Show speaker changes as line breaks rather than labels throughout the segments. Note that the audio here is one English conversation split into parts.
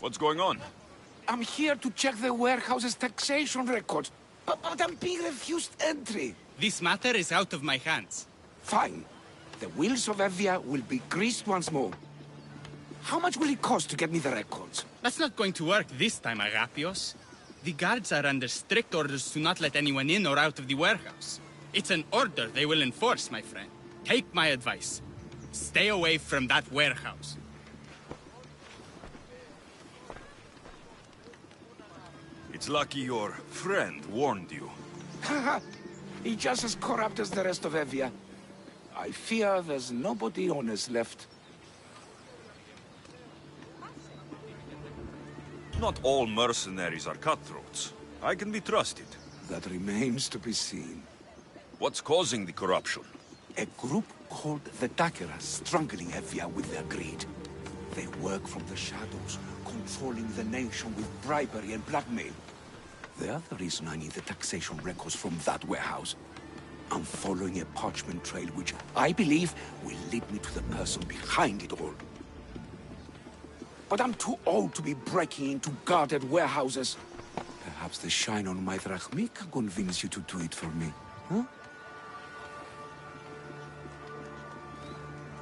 What's going on?
I'm here to check the warehouse's taxation records, but I'm being refused entry.
This matter is out of my hands.
Fine. The wheels of Evia will be greased once more. How much will it cost to get me the records?
That's not going to work this time, Agapios. The guards are under strict orders to not let anyone in or out of the warehouse. It's an order they will enforce, my friend. Take my advice. Stay away from that warehouse.
It's lucky your friend warned you.
Haha, he's just as corrupt as the rest of Evia. I fear there's nobody honest left.
Not all mercenaries are cutthroats. I can be trusted.
That remains to be seen.
What's causing the corruption?
A group called the Dakeras strangling Evia with their greed. They work from the shadows, controlling the nation with bribery and blackmail. The other reason I need the taxation records from that warehouse. I'm following a parchment trail which I believe will lead me to the person behind it all. But I'm too old to be breaking into guarded warehouses. Perhaps the shine on my drachmi can convince you to do it for me, huh?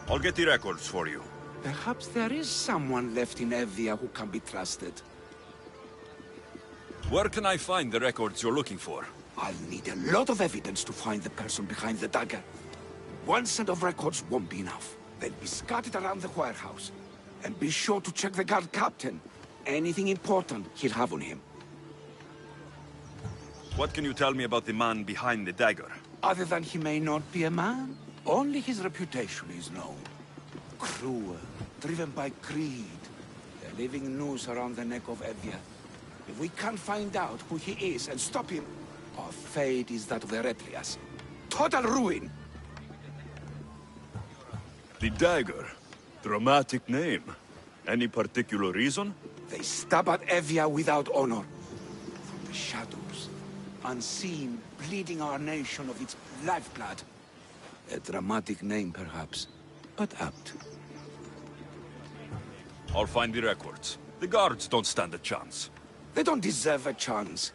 I'll get the records for you.
Perhaps there is someone left in Evia who can be trusted.
Where can I find the records you're looking for?
I'll need a lot of evidence to find the person behind the dagger. One set of records won't be enough. They'll be scattered around the warehouse. And be sure to check the guard captain. Anything important he'll have on him.
What can you tell me about the man behind the dagger?
Other than he may not be a man, only his reputation is known. Cruel, driven by greed. A living noose around the neck of Evia. If we can't find out who he is and stop him, our fate is that of the Retrias. Total ruin!
The dagger. Dramatic name. Any particular reason?
They stab at Evia without honor. From the shadows. Unseen, bleeding our nation of its lifeblood. A dramatic name, perhaps, but apt.
I'll find the records. The guards don't stand a chance.
They don't deserve a chance.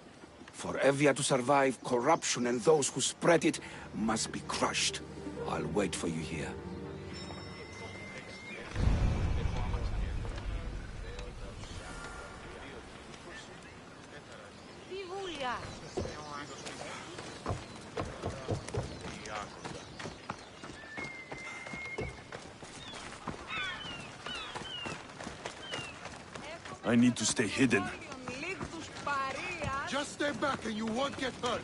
For Evia to survive, corruption and those who spread it must be crushed. I'll wait for you here.
I need to stay hidden.
Just stay back and you won't get hurt.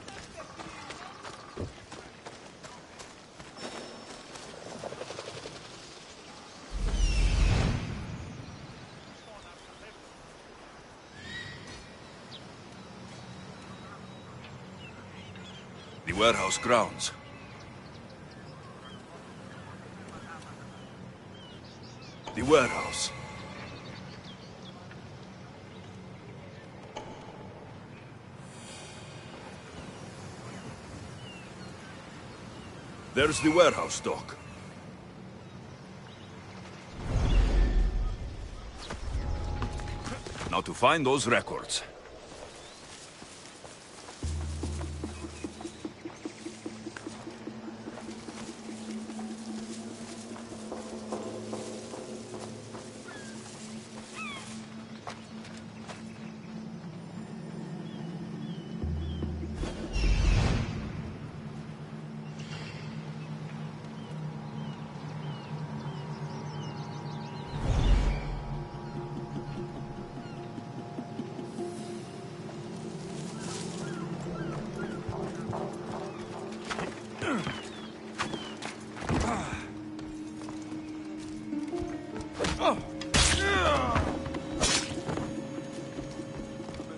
The warehouse grounds. The warehouse. There's the warehouse dock. Now to find those records.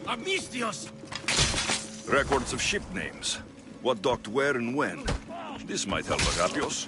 Amistios!
Records of ship names. What docked where and when. This might help Agapios.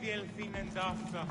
διελθύνεν ταύτα.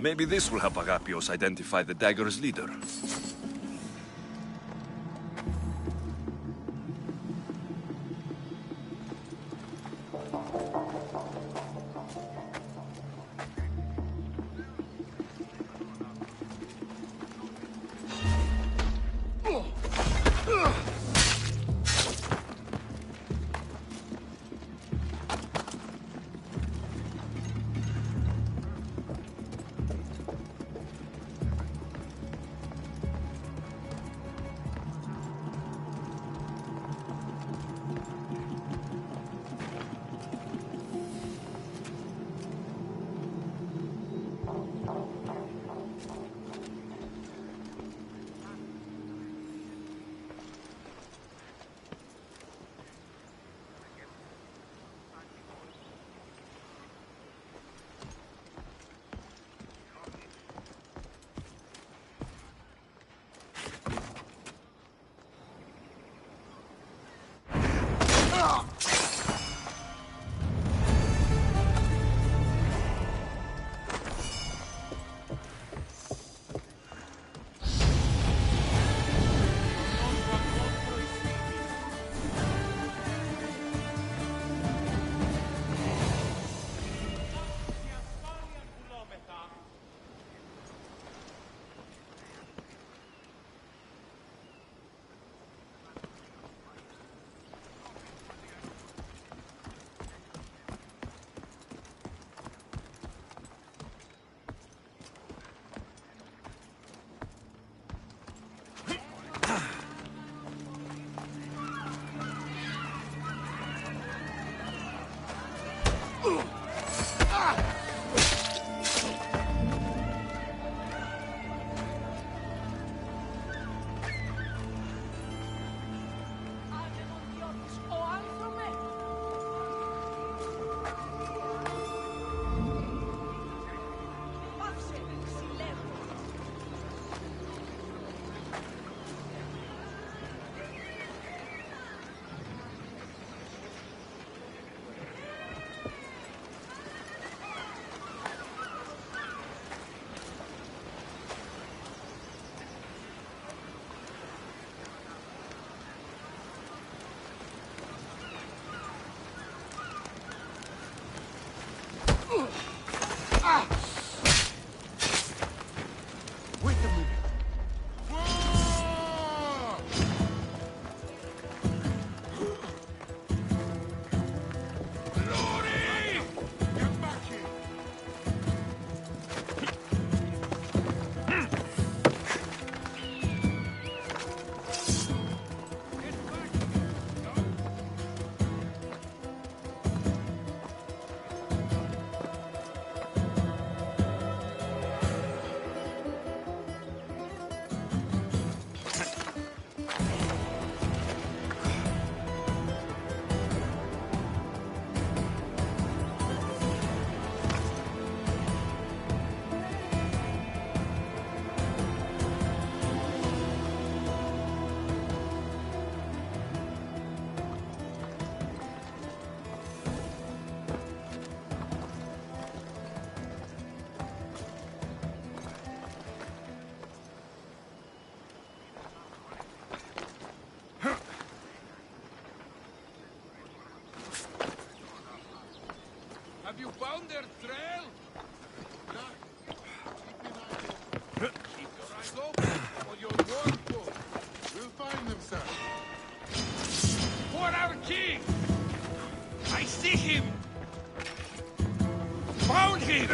Maybe this will help Agapios identify the dagger's leader.
Wait a minute. Glory! Get back here!
Have you found their trail? Keep your eyes open for your work book.
We'll find them, sir.
For our king! I see him! Found him!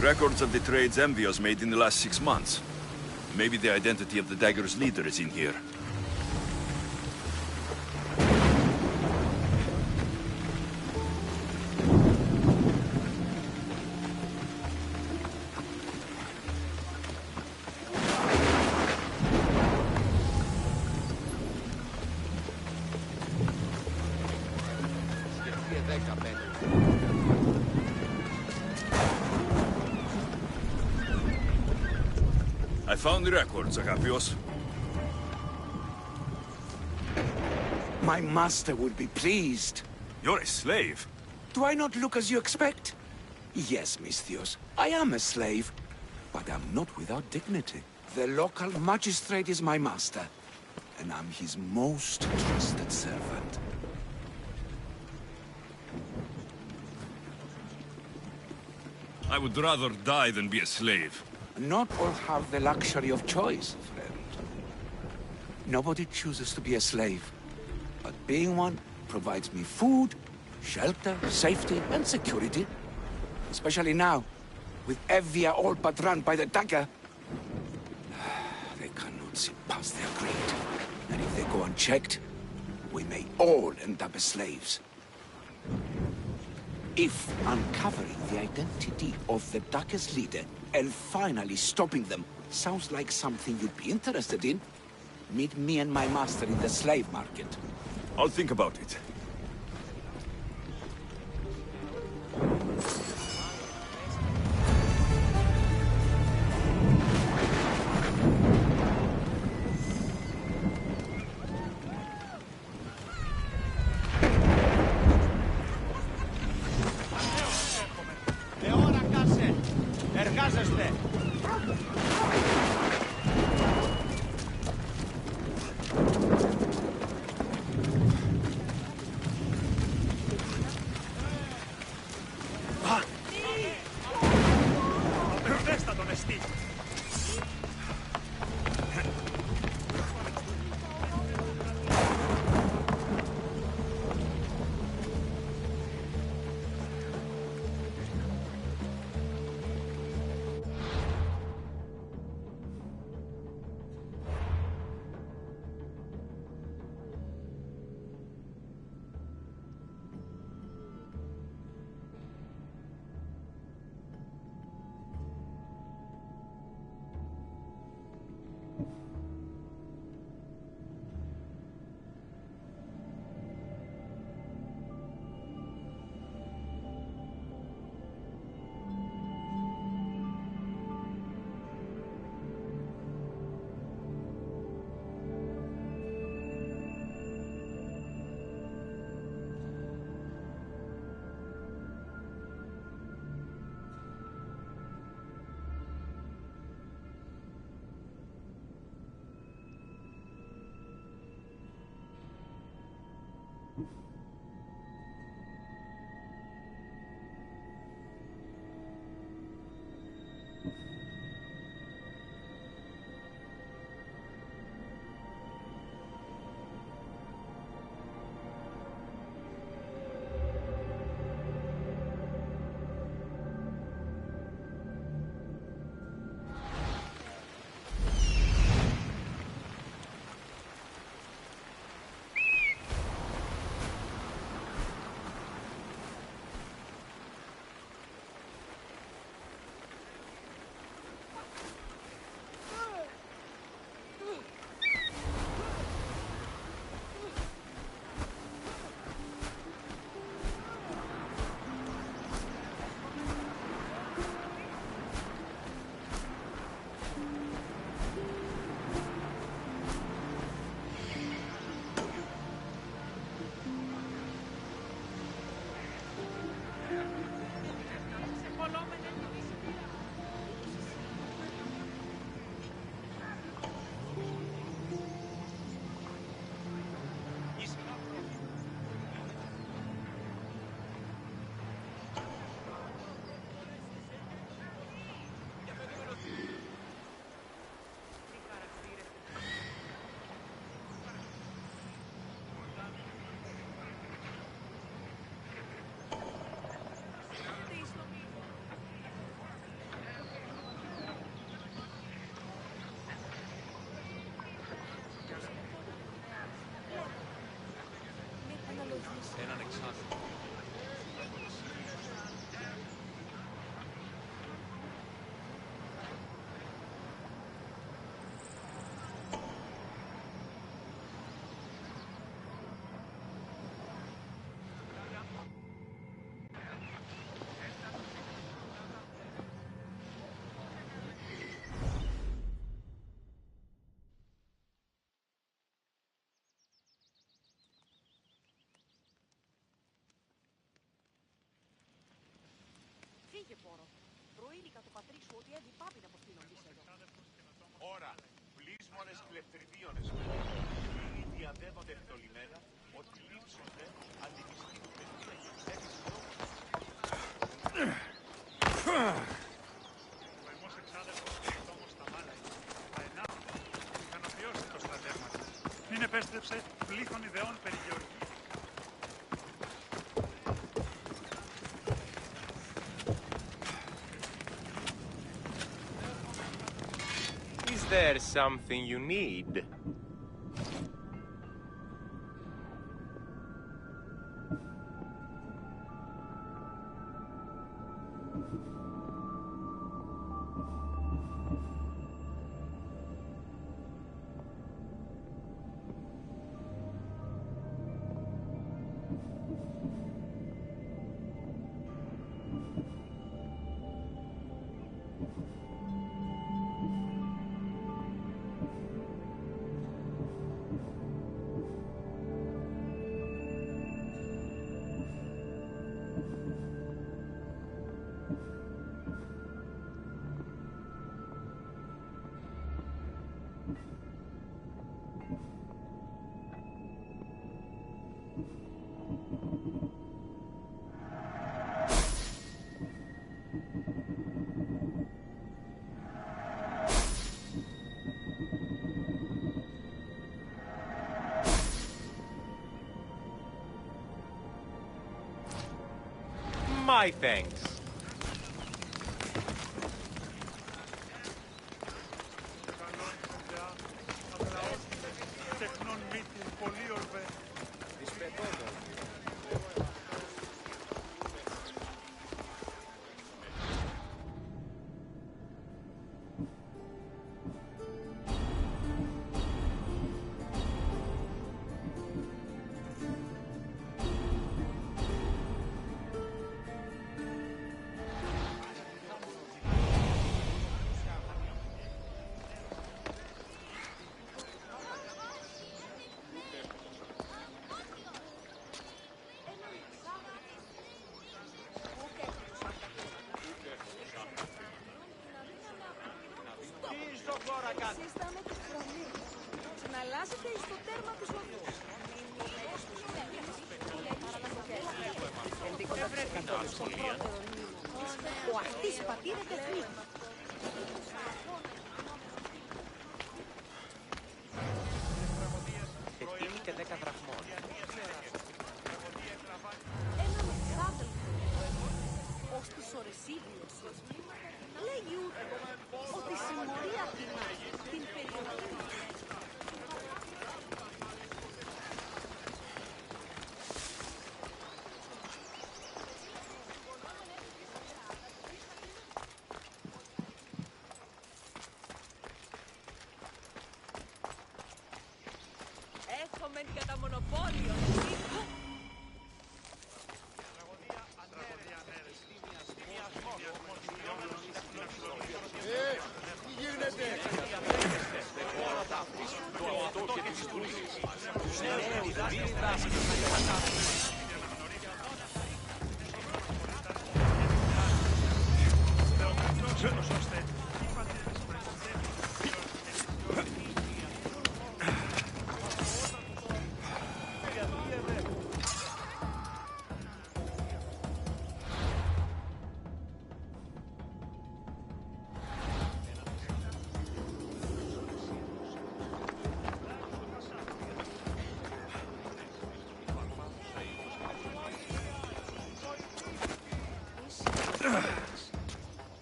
Records of the trades Envios made in the last 6 months. Maybe the identity of the dagger's leader is in here. I found the records, Agapios.
My master would be pleased.
You're a slave.
Do I not look as you expect? Yes, Misthios, I am a slave, but I'm not without dignity. The local magistrate is my master, and I'm his most trusted servant.
I would rather die than be a slave.
Not all have the luxury of choice, friend. Nobody chooses to be a slave, but being one provides me food, shelter, safety, and security. Especially now, with Evia all but run by the dagger. They cannot see past their greed, and if they go unchecked, we may all end up as slaves. If uncovering the identity of the dagger's leader and finally stopping them sounds like something you'd be interested in, meet me and my master in the slave market.
I'll think about it.
και πόρο. Προήλικα το πατρί σου ότι έδι πάπη να αποστείλοντες εδώ.
Ωρα, πλήσμονες κλεφτριδίονες. Οι διαδεύονται το λιμένα, ότι λείψονται αντιμυστήκουν πεδία και εξέλιξη λόγου.
Ο εμός εξάδελφος όμως τα μάλα τα ενάπτει, ικανοποιώσει το στρατεύμα του. Μην επέστρεψε πλήθων ιδεών περί γεωργίας.
Is there something you need? My thanks.
Τεχνών μύτη, πολύ ορβέ.
Εσείς θα με τη φρονή. Να αλλάζετε εις το τέρμα της οδού. Ενδείχοντας τους καθόλους των πρώτερων μήνων. Ο αυτής πατήρεται θνήμα.
Εκείνη και 10 δραχμών.
Έναν εξάδελφο, ως της ορεσίβιος, λέγει ούτε ότι συμμορία την περιοχή. Έχομεν κατά μονοπόλιο.
Τι γίνεται!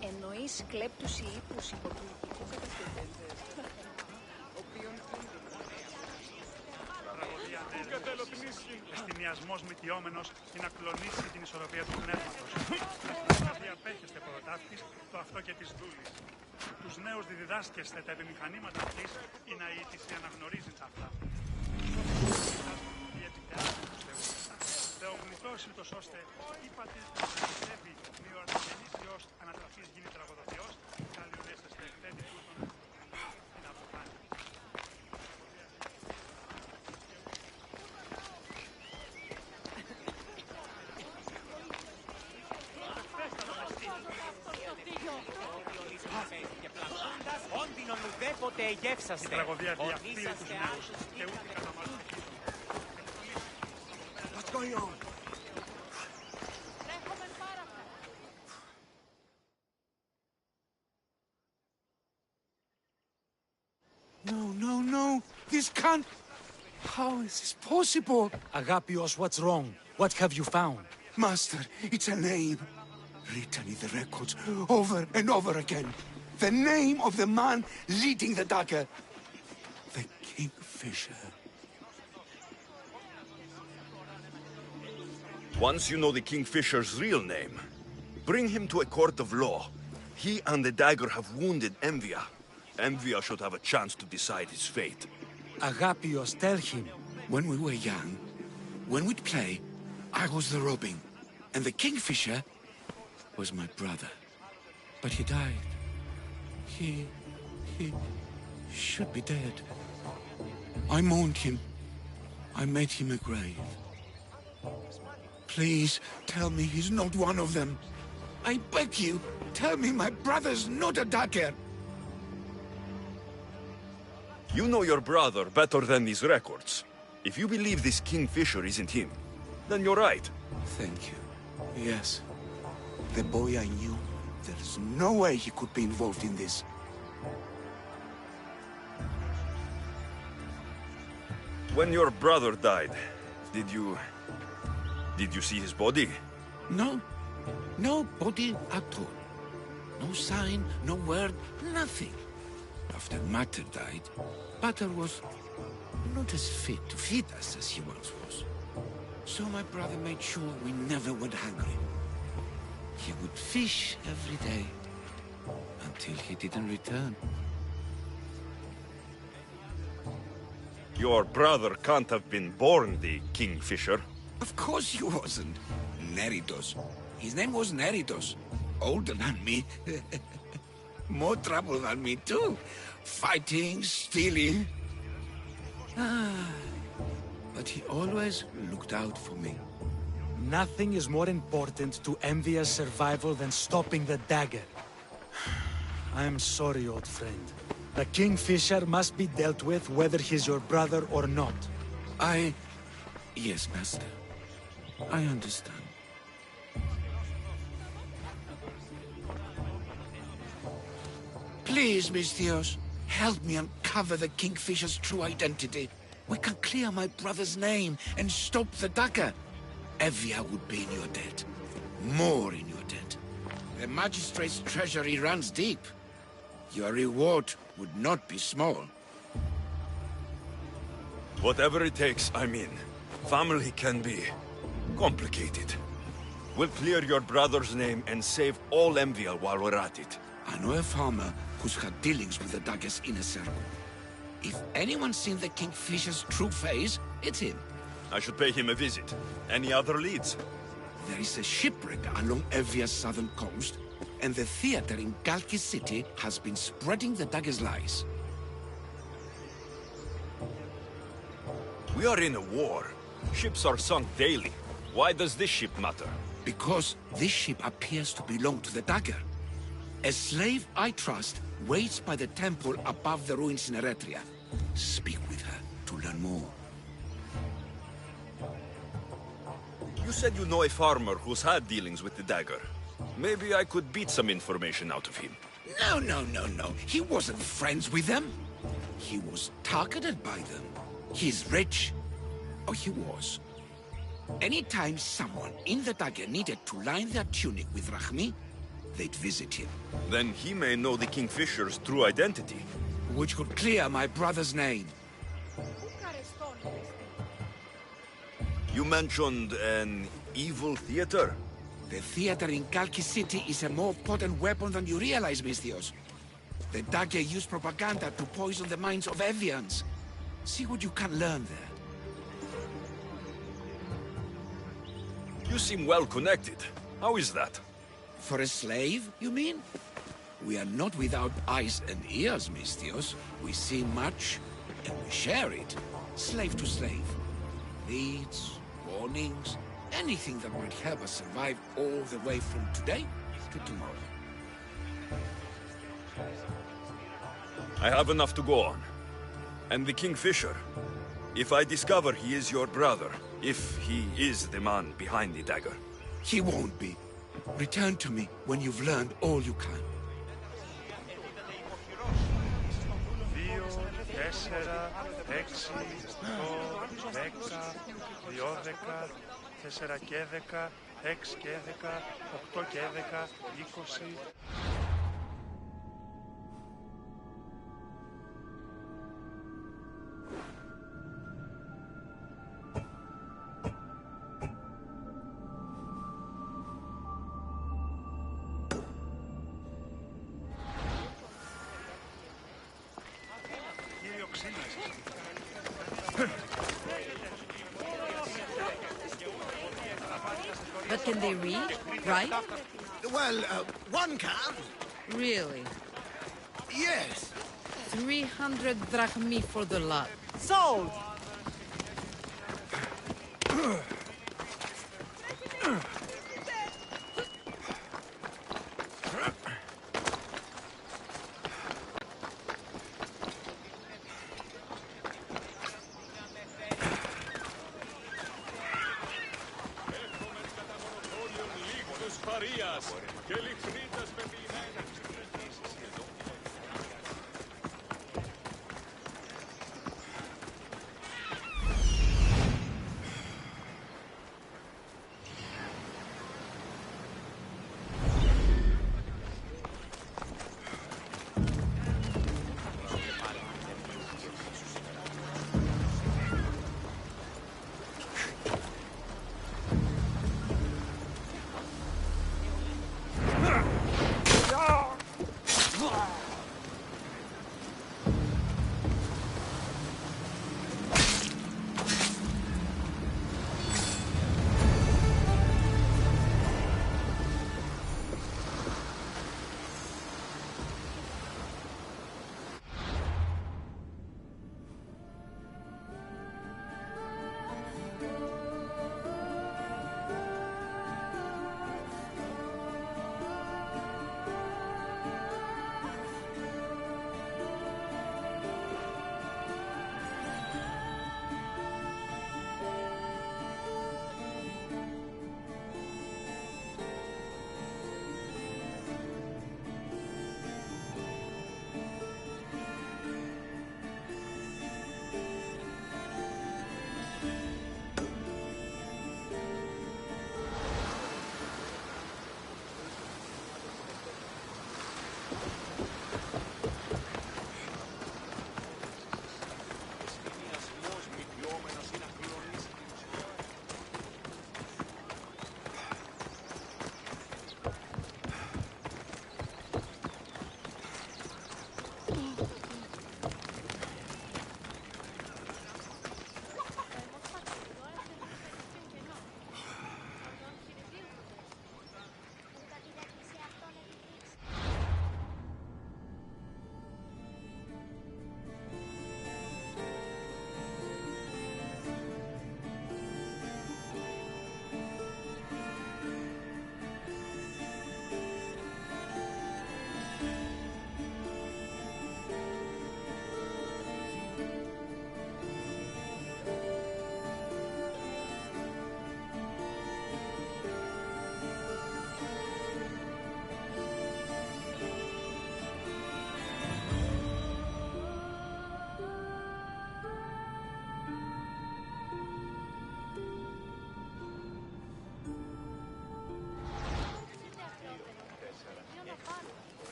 Εννοείς κλέπτους ή ύπους υποτουρκικού κατασκευές, οποίον
Εστιμιασμός μυτιόμενος για να κλονίσει την ισορροπία του πνεύματος. Να διαπέχεστε πρωτάφτης το αυτό και της δούλης. Τους νέους διδάσκεστε τα επιμηχανήματα αυτής ή να ήτηση αναγνωρίζει τα αυτά. Η επιτεάση τους θεούς. Θεογνητός ούτως ώστε είπατε να πιστεύει μη ο αρθογενής Υιός ανατραφής γίνει τραγωδοτιός, καλιονέστεστε εκθέτη τούτον την αποκάνει. Η
γεύσαστε.
τραγωδία διαφθείρει τους
Ορνήσαστε
νέους
άλλους
και ούτε καταμαλώνει.
What's going on?
Τρέχουμε πάραφα.
No, no, no. This can't... How is this possible?
Agapios, what's wrong? What have you found?
Master, it's a name. Written in the records over and over again. The name of the man leading the dagger. The Kingfisher.
Once you know the Kingfisher's real name, bring him to a court of law. He and the dagger have wounded Envia. Envia should have a chance to decide his fate.
Agapios, tell him.
When we were young, when we'd play, I was the robin. And the Kingfisher was my brother. But he died. He should be dead. I mourned him. I made him a grave. Please, tell me he's not one of them. I beg you, tell me my brother's not a dagger.
You know your brother better than these records. If you believe this Kingfisher isn't him, then you're right.
Thank you. Yes. The boy I knew, there's no way he could be involved in this.
When your brother died, did you see his body?
No. No body at all. No sign, no word, nothing. After Mater died, Pater was not as fit to feed us as he once was. So my brother made sure we never went hungry. He would fish every day, until he didn't return.
Your brother can't have been born the Kingfisher.
Of course he wasn't. Neritos. His name was Neritos. Older than me. More trouble than me, too. Fighting, stealing. But he always looked out for me.
Nothing is more important to Envia's survival than stopping the dagger. I'm sorry, old friend. The Kingfisher must be dealt with whether he's your brother or not.
Yes, Master. I understand. Please, Misthios, help me uncover the Kingfisher's true identity. We can clear my brother's name and stop the dagger. Evia would be in your debt. More in your debt. The magistrate's treasury runs deep. Your reward would not be small.
Whatever it takes, I mean. Family can be complicated. We'll clear your brother's name and save all Envia while we're at it.
I know a farmer who's had dealings with the dagger's inner circle. If anyone's seen the Kingfisher's true face, it's him.
I should pay him a visit. Any other leads?
There is a shipwreck along Evia's southern coast, and the theater in Kalki City has been spreading the dagger's lies.
We are in a war. Ships are sunk daily. Why does this ship matter?
Because this ship appears to belong to the dagger. A slave I trust waits by the temple above the ruins in Eretria. Speak with her to learn more.
You said you know a farmer who's had dealings with the dagger. Maybe I could beat some information out of him.
No. He wasn't friends with them. He was targeted by them. He's rich. Oh, he was. Anytime someone in the dagger needed to line their tunic with Rahmi, they'd visit him.
Then he may know the Kingfisher's true identity.
Which could clear my brother's name.
You mentioned an evil theater?
The theater in Kalki City is a more potent weapon than you realize, Misthios. The dagger used propaganda to poison the minds of Evians. See what you can learn there.
You seem well connected. How is that?
For a slave, you mean? We are not without eyes and ears, Misthios. We see much, and we share it. Slave to slave. Leads, warnings, anything that might help us survive all the way from today to tomorrow.
I have enough to go on. And the Kingfisher. If I discover he is your brother, if he is the man behind the dagger.
He won't be. Return to me when you've learned all you can.
2, 4, 6, 8, 10, 12, 4 και 10, 6 και 11, 8 και 11, 20...
But can they read, right?
Well, one can.
Really?
Yes.
300 drachmi for the lot.
Sold!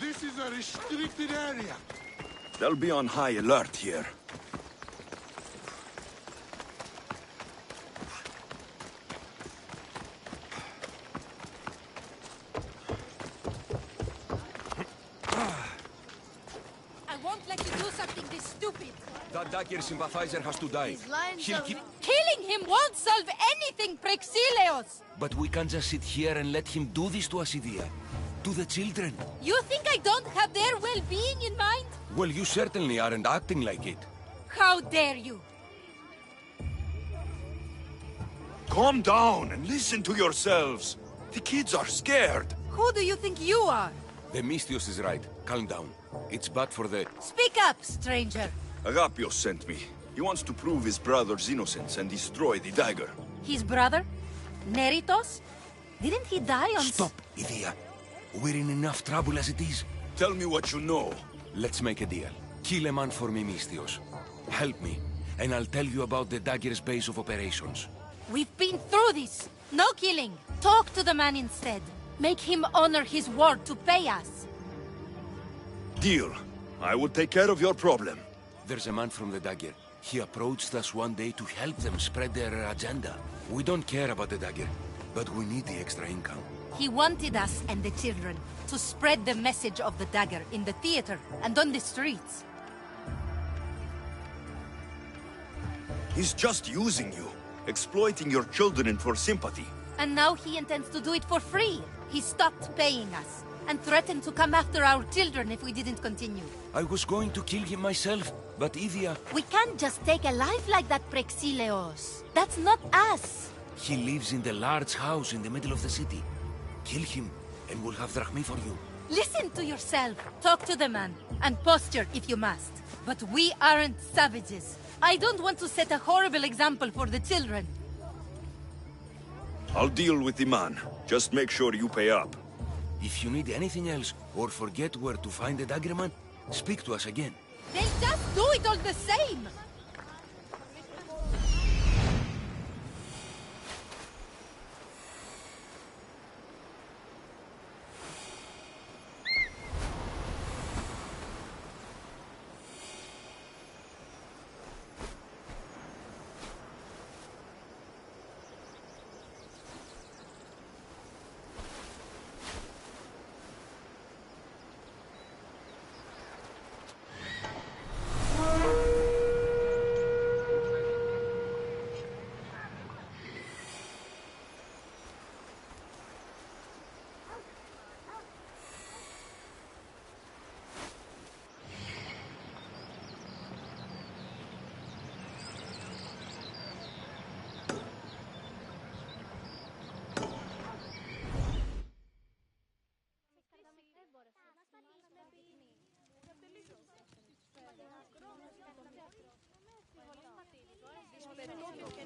This is a restricted area.
They'll be on high alert here.
I won't let you do something this stupid.
That dagger sympathizer has to die.
These lions
He'll
of...
keep...
Killing him won't solve anything, Praxilios!
But we can't just sit here and let him do this to us, Idia. To the children.
You think I don't have their well-being in mind?
Well, you certainly aren't acting like it.
How dare you!
Calm down and listen to yourselves. The kids are scared.
Who do you think you are?
The Mystios is right. Calm down. It's bad for the...
Speak up, stranger.
Agapios sent me. He wants to prove his brother's innocence and destroy the dagger.
His brother? Neritos? Didn't he die on...
Stop, Idia. We're in enough trouble as it is.
Tell me what you know.
Let's make a deal. Kill a man for me, Mystios. Help me, and I'll tell you about the dagger's base of operations.
We've been through this. No killing. Talk to the man instead. Make him honor his word to pay us.
Deal. I will take care of your problem.
There's a man from the dagger. He approached us one day to help them spread their agenda. We don't care about the dagger, but we need the extra income.
He wanted us and the children to spread the message of the dagger in the theater and on the streets.
He's just using you, exploiting your children for sympathy.
And now he intends to do it for free. He stopped paying us and threatened to come after our children if we didn't continue.
I was going to kill him myself, but Idia...
We can't just take a life like that, Praxilios. That's not us.
He lives in the large house in the middle of the city. Kill him, and we'll have drachmi for you.
Listen to yourself. Talk to the man, and posture if you must. But we aren't savages. I don't want to set a horrible example for the children.
I'll deal with the man. Just make sure you pay up.
If you need anything else, or forget where to find the dagger man, speak to us again.
They'll just do it all the same!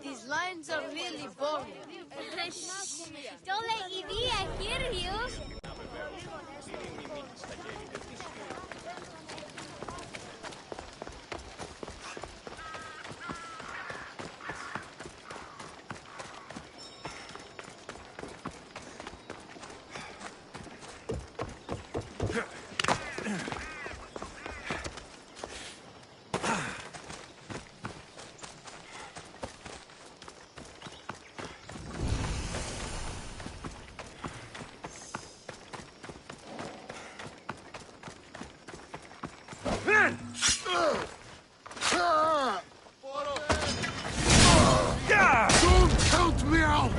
These lines are really boring. Don't let Evia hear you.
Don't count me out!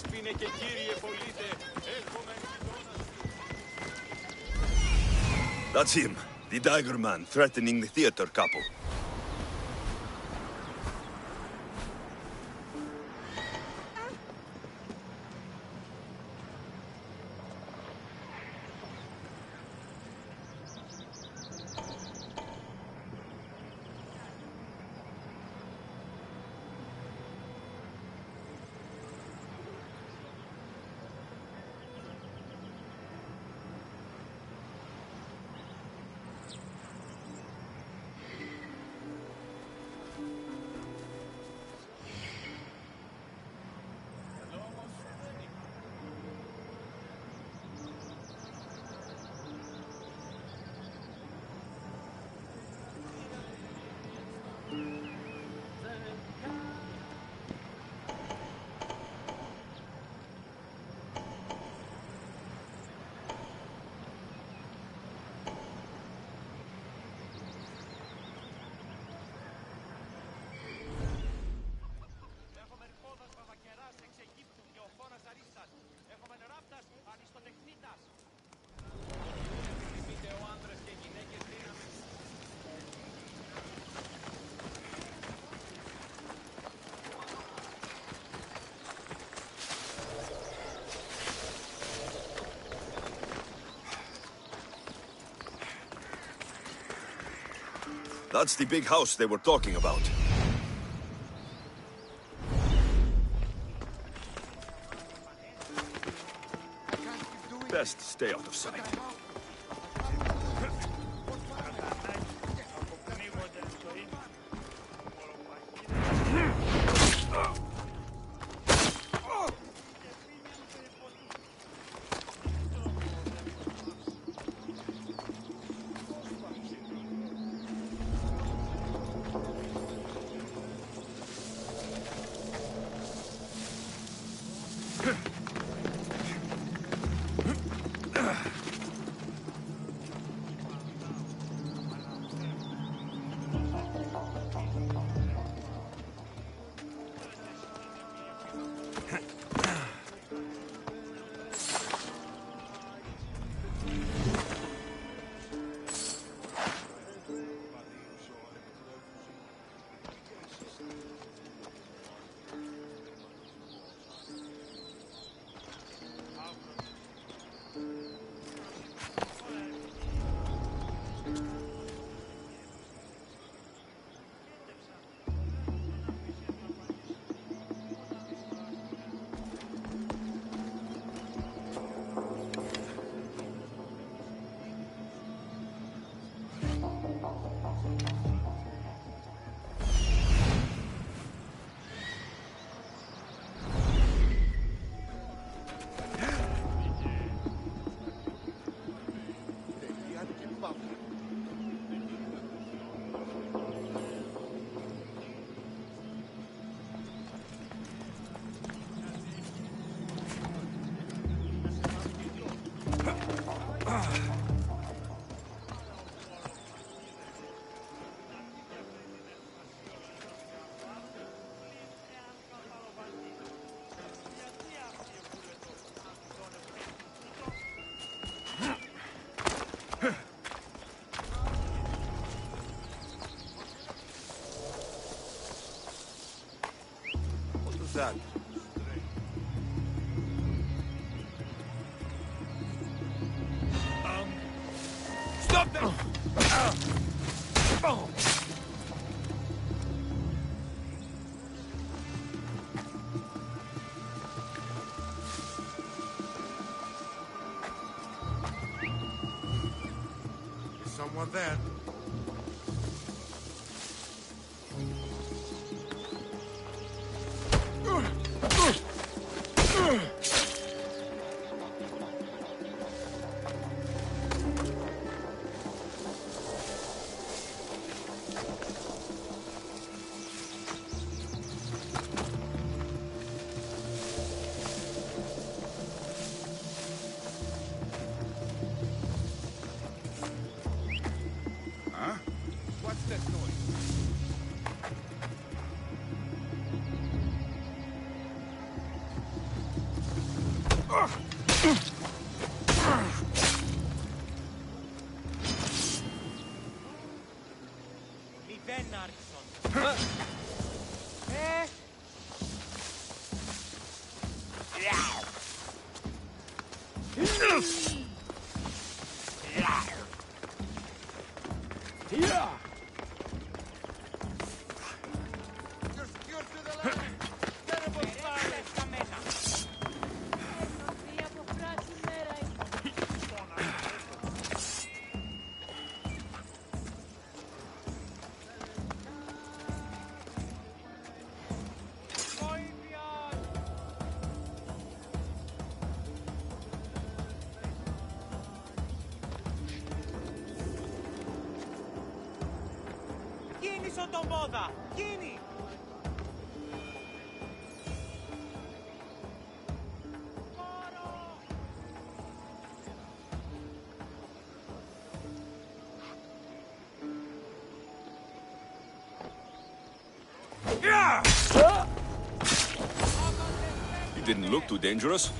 δέσποινε και κύριε πολίτε, έρχομαι γειτόνας.
That's him, the dagger man threatening the theater couple. That's the big house they were talking about. Best stay out of sight. That. Stop them!
Is someone there?
Δεν άρχισον. Κίνησον τον πόδα! Κίνη!
It didn't look too dangerous.